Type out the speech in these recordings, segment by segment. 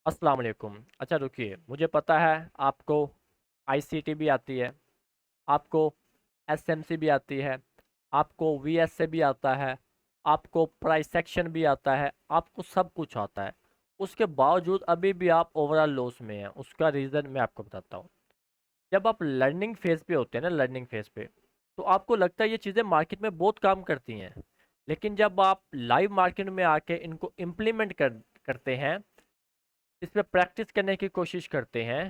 अस्सलाम वालेकुम। अच्छा रुकिए, मुझे पता है आपको आईसीटी भी आती है, आपको एसएमसी भी आती है, आपको वीएसए भी आता है, आपको प्राइस सेक्शन भी आता है, आपको सब कुछ आता है। उसके बावजूद अभी भी आप ओवरऑल लॉस में हैं। उसका रीज़न मैं आपको बताता हूँ। जब आप लर्निंग फेज पे होते हैं ना, लर्निंग फेज पे, तो आपको लगता है ये चीज़ें मार्केट में बहुत काम करती हैं। लेकिन जब आप लाइव मार्केट में आके इनको इम्प्लीमेंट करते हैं, इस पे प्रैक्टिस करने की कोशिश करते हैं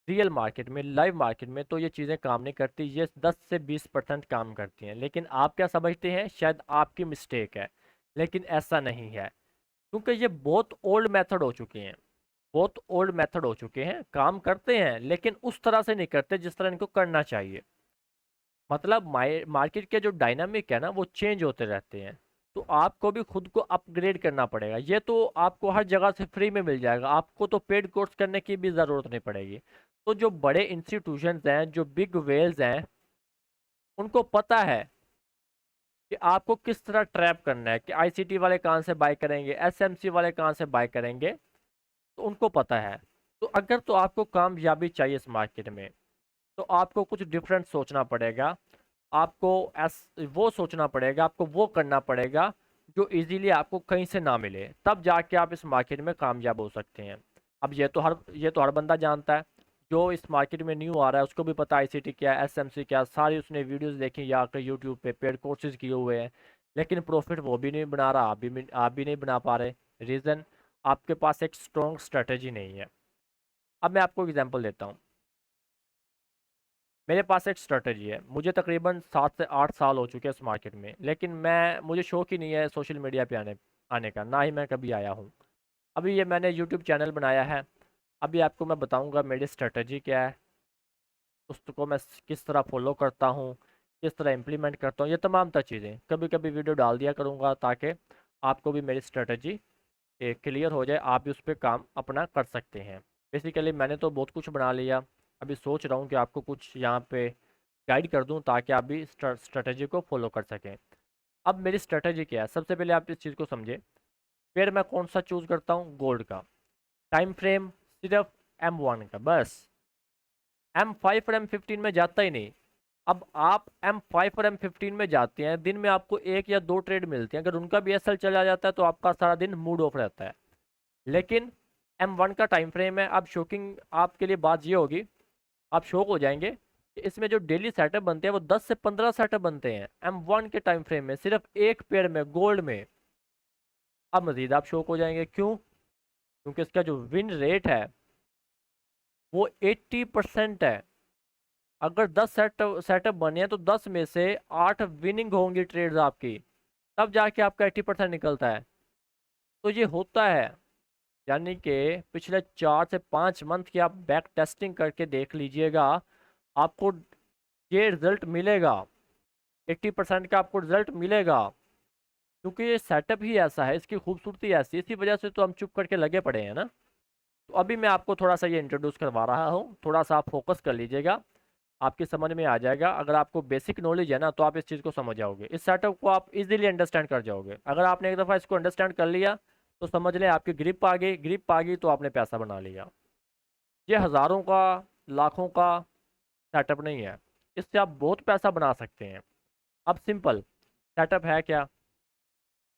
रियल मार्केट में, लाइव मार्केट में, तो ये चीज़ें काम नहीं करती। ये 10 से 20% काम करती हैं। लेकिन आप क्या समझते हैं, शायद आपकी मिस्टेक है, लेकिन ऐसा नहीं है। क्योंकि ये बहुत ओल्ड मेथड हो चुके हैं, बहुत ओल्ड मेथड हो चुके हैं। काम करते हैं लेकिन उस तरह से नहीं करते जिस तरह इनको करना चाहिए। मतलब मार्केट के जो डायनामिक है ना, वो चेंज होते रहते हैं। तो आपको भी खुद को अपग्रेड करना पड़ेगा। ये तो आपको हर जगह से फ्री में मिल जाएगा, आपको तो पेड कोर्स करने की भी ज़रूरत नहीं पड़ेगी। तो जो बड़े इंस्टीट्यूशंस हैं, जो बिग वेल्स हैं, उनको पता है कि आपको किस तरह ट्रैप करना है, कि आईसीटी वाले कहाँ से बाय करेंगे, एसएमसी वाले कहाँ से बाय करेंगे। तो उनको पता है। तो अगर तो आपको कामयाबी चाहिए इस मार्केट में, तो आपको कुछ डिफरेंट सोचना पड़ेगा। आपको एस वो सोचना पड़ेगा, आपको वो करना पड़ेगा जो इजीली आपको कहीं से ना मिले। तब जाके आप इस मार्केट में कामयाब हो सकते हैं। अब ये तो हर बंदा जानता है। जो इस मार्केट में न्यू आ रहा है उसको भी पता है आईसीटी क्या है, एसएमसी क्या है। सारी उसने वीडियोस देखी या के यूट्यूब पे पेड कोर्सेज किए हुए हैं। लेकिन प्रॉफिट वो भी नहीं बना रहा, आप भी नहीं बना पा रहे। रीज़न, आपके पास एक स्ट्रॉन्ग स्ट्रेटेजी नहीं है। अब मैं आपको एग्जांपल देता हूँ। मेरे पास एक स्ट्रेटजी है। मुझे तकरीबन 7 से 8 साल हो चुके हैं इस मार्केट में, लेकिन मुझे शौक ही नहीं है सोशल मीडिया पे आने आने का, ना ही मैं कभी आया हूँ। अभी ये मैंने यूट्यूब चैनल बनाया है। अभी आपको मैं बताऊँगा मेरी स्ट्रेटजी क्या है, उसको मैं किस तरह फॉलो करता हूँ, किस तरह इम्प्लीमेंट करता हूँ। ये तमाम तर चीज़ें कभी कभी वीडियो डाल दिया करूँगा, ताकि आपको भी मेरी स्ट्रेटजी क्लियर हो जाए, आप भी उस पर काम अपना कर सकते हैं। बेसिकली मैंने तो बहुत कुछ बना लिया। अभी सोच रहा हूँ कि आपको कुछ यहाँ पे गाइड कर दूँ, ताकि आप भी स्ट्रेटजी को फॉलो कर सकें। अब मेरी स्ट्रेटजी क्या है, सबसे पहले आप इस चीज़ को समझें। फिर मैं कौन सा चूज़ करता हूँ, गोल्ड का। टाइम फ्रेम सिर्फ M1 का बस। M5 और M15 में जाता ही नहीं। अब आप M5 और M15 में जाते हैं, दिन में आपको एक या दो ट्रेड मिलती हैं। अगर उनका भी एसएल चला जाता है तो आपका सारा दिन मूड ऑफ रहता है। लेकिन M1 का टाइम फ्रेम है। अब शॉकिंग आपके लिए बात ये होगी, आप शॉक हो जाएंगे कि इसमें जो डेली सेटअप बनते हैं वो 10 से 15 सेटअप बनते हैं M1 के टाइम फ्रेम में, सिर्फ एक पेड़ में, गोल्ड में। अब मजीद आप शॉक हो जाएंगे, क्यों? क्योंकि इसका जो विन रेट है वो 80% है। अगर 10 सेटअप बने हैं तो 10 में से 8 विनिंग होंगी ट्रेड्स आपकी, तब जाके आपका 80% निकलता है। तो ये होता है। यानी कि पिछले 4 से 5 मंथ की आप बैक टेस्टिंग करके देख लीजिएगा, आपको ये रिजल्ट मिलेगा। 80% का आपको रिजल्ट मिलेगा, क्योंकि ये सेटअप ही ऐसा है, इसकी खूबसूरती ऐसी है। इसी वजह से तो हम चुप करके लगे पड़े हैं ना। तो अभी मैं आपको थोड़ा सा ये इंट्रोड्यूस करवा रहा हूँ, थोड़ा सा आप फोकस कर लीजिएगा, आपकी समझ में आ जाएगा। अगर आपको बेसिक नॉलेज है ना, तो आप इस चीज़ को समझ जाओगे, इस सेटअप को आप इजीली अंडरस्टैंड कर जाओगे। अगर आपने एक दफ़ा इसको अंडरस्टैंड कर लिया तो समझ लें आपकी ग्रिप आ गई। ग्रिप आ गई तो आपने पैसा बना लिया। ये हज़ारों का, लाखों का सेटअप नहीं है। इससे आप बहुत पैसा बना सकते हैं। अब सिंपल सेटअप है क्या,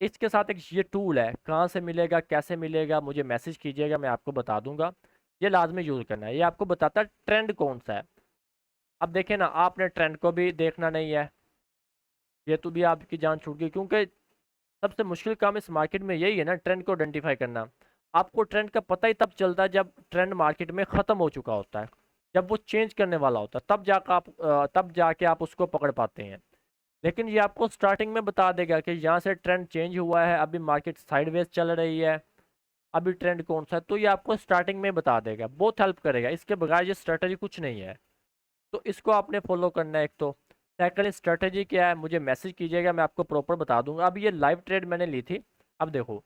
इसके साथ एक ये टूल है। कहाँ से मिलेगा, कैसे मिलेगा, मुझे मैसेज कीजिएगा, मैं आपको बता दूंगा। ये लाजमी यूज़ करना है। ये आपको बताता है ट्रेंड कौन सा है। अब देखें ना, आपने ट्रेंड को भी देखना नहीं है, ये तो भी आपकी जान छूट गई। क्योंकि सबसे मुश्किल काम इस मार्केट में यही है ना, ट्रेंड को आइडेंटिफाई करना। आपको ट्रेंड का पता ही तब चलता है जब ट्रेंड मार्केट में ख़त्म हो चुका होता है, जब वो चेंज करने वाला होता है, तब जाके आप उसको पकड़ पाते हैं। लेकिन ये आपको स्टार्टिंग में बता देगा कि यहाँ से ट्रेंड चेंज हुआ है, अभी मार्केट साइडवेज चल रही है, अभी ट्रेंड कौन सा है। तो ये आपको स्टार्टिंग में बता देगा, बहुत हेल्प करेगा। इसके बगैर ये स्ट्रेटजी कुछ नहीं है। तो इसको आपने फॉलो करना है एक तो। सेकंड स्ट्रेटजी क्या है, मुझे मैसेज कीजिएगा, मैं आपको प्रॉपर बता दूंगा। अब ये लाइव ट्रेड मैंने ली थी। अब देखो,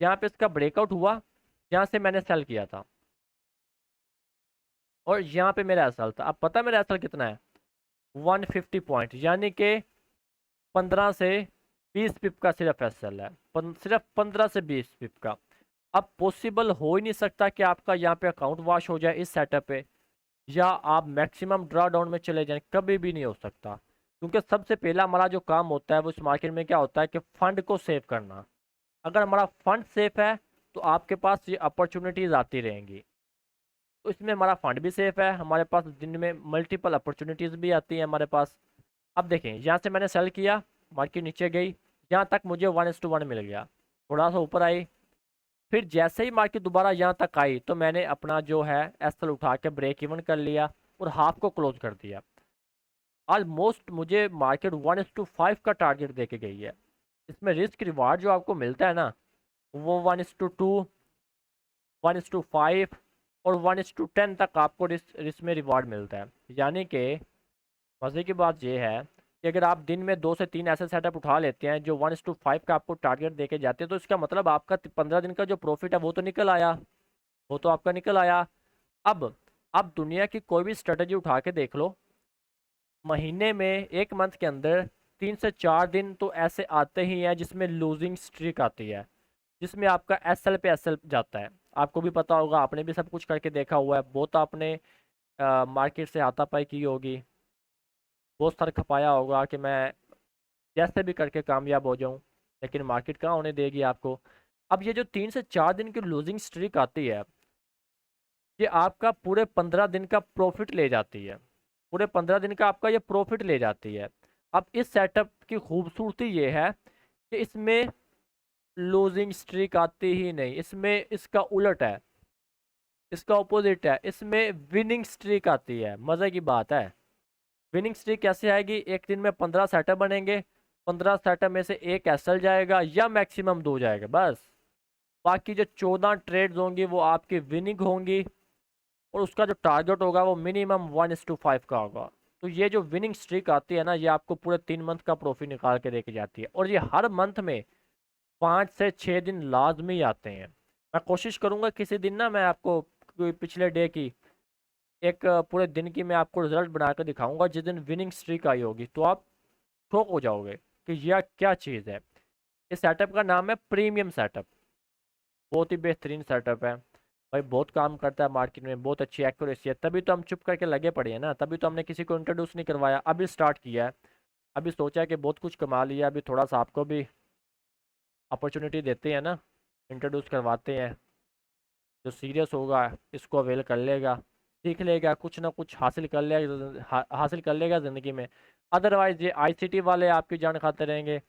यहाँ पे इसका ब्रेकआउट हुआ, यहाँ से मैंने सेल किया था, और यहाँ पे मेरा एसएल था। अब पता है मेरा एसएल कितना है, 150 पॉइंट, यानी कि 15 से 20 पिप का सिर्फ एसएल है। सिर्फ 15 से 20 पिप का। अब पॉसिबल हो ही नहीं सकता कि आपका यहाँ पे अकाउंट वॉश हो जाए इस सेटअप पे, या आप मैक्सिमम ड्रा डाउन में चले जाएं, कभी भी नहीं हो सकता। क्योंकि सबसे पहला हमारा जो काम होता है वो इस मार्केट में क्या होता है कि फंड को सेव करना। अगर हमारा फंड सेफ है तो आपके पास ये अपॉर्चुनिटीज़ आती रहेंगी। तो इसमें हमारा फंड भी सेफ है, हमारे पास दिन में मल्टीपल अपॉर्चुनिटीज़ भी आती हैं हमारे पास। अब देखें, यहाँ से मैंने सेल किया, मार्केट नीचे गई, यहाँ तक मुझे 1:1 मिल गया, थोड़ा सा ऊपर आई। फिर जैसे ही मार्केट दोबारा यहाँ तक आई तो मैंने अपना जो है एसएल उठा के ब्रेक इवन कर लिया और हाफ को क्लोज कर दिया। ऑलमोस्ट मुझे मार्केट 1:5 का टारगेट दे के गई है। इसमें रिस्क रिवार्ड जो आपको मिलता है ना, वो 1:2, 1:5 और 1:10 तक आपको रिस्क में रिवार्ड मिलता है। यानी कि मज़े की बात यह है कि अगर आप दिन में 2 से 3 ऐसे सेटअप उठा लेते हैं जो 1:5 का आपको टारगेट देके जाते हैं, तो इसका मतलब आपका 15 दिन का जो प्रॉफिट है वो तो निकल आया, वो तो आपका निकल आया। अब आप दुनिया की कोई भी स्ट्रेटजी उठा के देख लो, महीने में, एक मंथ के अंदर 3 से 4 दिन तो ऐसे आते ही हैं जिसमें लूजिंग स्ट्रीक आती है, जिसमें आपका एसएल पे एसएल जाता है। आपको भी पता होगा, आपने भी सब कुछ करके देखा हुआ है, बहुत आपने मार्केट से हाथापाई की होगी, बहुत सर खपाया होगा कि मैं जैसे भी करके कामयाब हो जाऊं, लेकिन मार्केट कहाँ होने देगी आपको। अब ये जो 3 से 4 दिन की लूजिंग स्ट्रीक आती है, ये आपका पूरे 15 दिन का प्रॉफिट ले जाती है, पूरे 15 दिन का आपका ये प्रॉफिट ले जाती है। अब इस सेटअप की खूबसूरती ये है कि इसमें लूजिंग स्ट्रीक आती ही नहीं, इसमें इसका उलट है, इसका ऑपोजिट है, इसमें विनिंग स्ट्रीक आती है। मज़े की बात है। विनिंग स्ट्रीक कैसे आएगी? एक दिन में 15 सेटअप बनेंगे, 15 सेटअप में से एक एसएल जाएगा या मैक्सिमम 2 जाएगा बस। बाकी जो 14 ट्रेड्स होंगी वो आपकी विनिंग होंगी, और उसका जो टारगेट होगा वो मिनिमम 1:5 का होगा। तो ये जो विनिंग स्ट्रीक आती है ना, ये आपको पूरे 3 मंथ का प्रॉफिट निकाल के देके जाती है, और ये हर मंथ में 5 से 6 दिन लाजमी आते हैं। मैं कोशिश करूंगा किसी दिन ना मैं आपको कोई पिछले डे की एक पूरे दिन की मैं आपको रिजल्ट बना कर दिखाऊंगा, जिस दिन विनिंग स्ट्रीक आई होगी तो आप शॉक हो जाओगे कि यह क्या चीज़ है। इस सेटअप का नाम है प्रीमियम सेटअप, बहुत ही बेहतरीन सेटअप है भाई, बहुत काम करता है मार्केट में, बहुत अच्छी एक्यूरेसी है, तभी तो हम चुप करके लगे पड़े हैं ना, तभी तो हमने किसी को इंट्रोड्यूस नहीं करवाया, अभी स्टार्ट किया है। अभी सोचा है कि बहुत कुछ कमा लिया, अभी थोड़ा सा आपको भी अपॉर्चुनिटी देते हैं ना, इंट्रोड्यूस करवाते हैं। जो सीरियस होगा इसको अवेल कर लेगा, सीख लेगा, कुछ ना कुछ हासिल कर लेगा, हासिल कर लेगा ज़िंदगी में। अदरवाइज ये आईसीटी वाले आपकी जान खाते रहेंगे।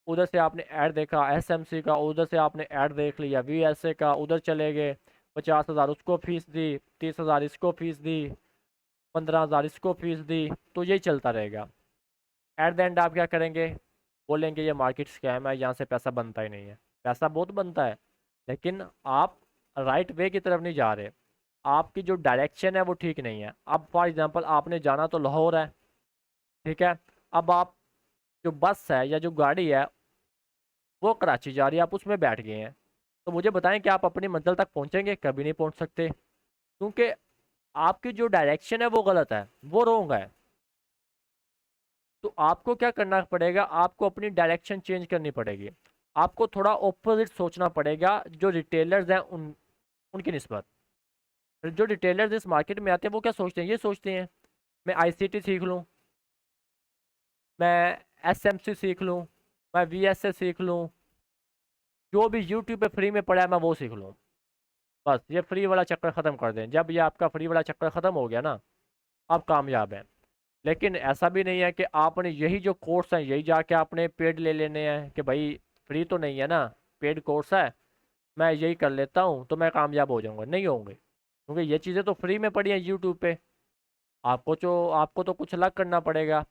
उधर से आपने ऐड देखा एसएमसी का, उधर से आपने ऐड देख लिया वीएसए का, उधर चले गए, 50,000 उसको फीस दी, 30,000 इसको फीस दी, 15,000 इसको फीस दी, तो यही चलता रहेगा। एट द एंड आप क्या करेंगे? बोलेंगे ये मार्केट स्कैम है, यहाँ से पैसा बनता ही नहीं है। पैसा बहुत बनता है, लेकिन आप राइट वे की तरफ नहीं जा रहे, आपकी जो डायरेक्शन है वो ठीक नहीं है। अब फॉर एग्जांपल आपने जाना तो लाहौर है, ठीक है, अब आप जो बस है या जो गाड़ी है वो कराची जा रही है, आप उसमें बैठ गए हैं, तो मुझे बताएं कि आप अपनी मंजिल तक पहुंचेंगे? कभी नहीं पहुंच सकते, क्योंकि आपकी जो डायरेक्शन है वो गलत है, वो रॉन्ग है। तो आपको क्या करना पड़ेगा? आपको अपनी डायरेक्शन चेंज करनी पड़ेगी, आपको थोड़ा ऑपोजिट सोचना पड़ेगा जो रिटेलर्स हैं उनकी निस्बत। जो रिटेलर्स इस मार्केट में आते हैं वो क्या सोचते हैं? ये सोचते हैं मैं आईसीटी सीख लूँ, मैं एसएमसी सीख लूँ, मैं वीएसए सीख लूँ, जो भी यूट्यूब पे फ्री में पड़ा है मैं वो सीख लूँ, बस ये फ्री वाला चक्कर ख़त्म कर दें। जब ये आपका फ्री वाला चक्कर ख़त्म हो गया ना, आप कामयाब हैं। लेकिन ऐसा भी नहीं है कि आपने यही जो कोर्स हैं यही जाके आपने पेड ले लेने हैं कि भाई फ्री तो नहीं है ना, पेड कोर्स है, मैं यही कर लेता हूँ तो मैं कामयाब हो जाऊँगा। नहीं होंगे, क्योंकि ये चीज़ें तो फ्री में पड़ी हैं यूट्यूब पे, आपको तो कुछ अलग करना पड़ेगा।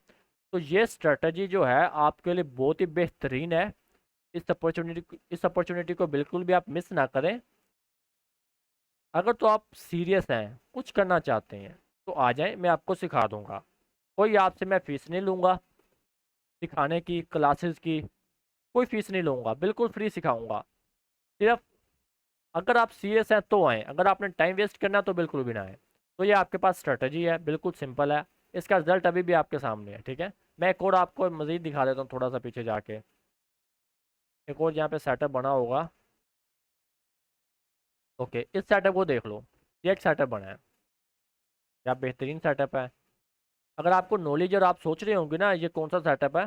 तो ये स्ट्रेटजी जो है आपके लिए बहुत ही बेहतरीन है। इस अपॉर्चुनिटी को बिल्कुल भी आप मिस ना करें। अगर तो आप सीरियस हैं, कुछ करना चाहते हैं, तो आ जाएं, मैं आपको सिखा दूंगा। कोई आपसे मैं फ़ीस नहीं लूँगा, सिखाने की क्लासेस की कोई फ़ीस नहीं लूँगा, बिल्कुल फ्री सिखाऊंगा। सिर्फ अगर आप सीरियस हैं तो आएँ, अगर आपने टाइम वेस्ट करना है तो बिल्कुल भी ना आए। तो ये आपके पास स्ट्रेटजी है, बिल्कुल सिंपल है, इसका रिजल्ट अभी भी आपके सामने है, ठीक है। मैं एक और आपको मज़ीद दिखा देता हूँ, थोड़ा सा पीछे जाके एक और यहाँ पे सेटअप बना होगा, ओके, इस सेटअप को देख लो, ये एक सेटअप बना है, क्या बेहतरीन सेटअप है। अगर आपको नॉलेज और आप सोच रहे होंगे ना ये कौन सा सेटअप है,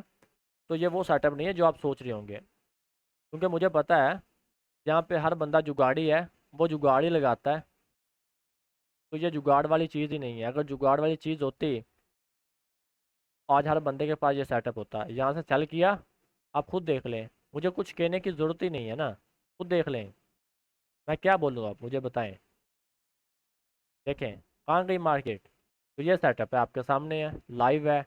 तो ये वो सेटअप नहीं है जो आप सोच रहे होंगे, क्योंकि मुझे पता है जहाँ पे हर बंदा जुगाड़ी है वो जुगाड़ ही लगाता है। तो ये जुगाड़ वाली चीज़ ही नहीं है, अगर जुगाड़ वाली चीज़ होती आज हर बंदे के पास ये सेटअप होता है। यहाँ से सेल किया, आप खुद देख लें, मुझे कुछ कहने की ज़रूरत ही नहीं है ना, खुद देख लें, मैं क्या बोलूँ, आप मुझे बताएं। देखें कहाँ गई मार्केट, तो ये सेटअप है आपके सामने है, लाइव है।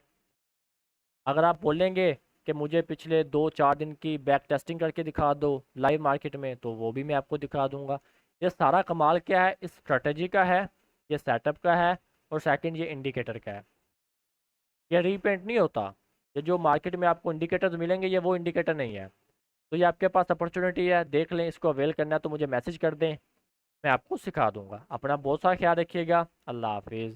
अगर आप बोलेंगे कि मुझे पिछले 2-4 दिन की बैक टेस्टिंग करके दिखा दो लाइव मार्केट में, तो वो भी मैं आपको दिखा दूंगा। ये सारा कमाल क्या है, इस स्ट्रेटजी का है, ये सेटअप का है, और सेकंड ये इंडिकेटर का है। ये रीपेंट नहीं होता, ये जो मार्केट में आपको इंडिकेटर्स मिलेंगे ये वो इंडिकेटर नहीं है। तो ये आपके पास अपॉर्चुनिटी है, देख लें, इसको अवेल करना है तो मुझे मैसेज कर दें, मैं आपको सिखा दूंगा। अपना बहुत सारा ख्याल रखिएगा, अल्लाह हाफिज़।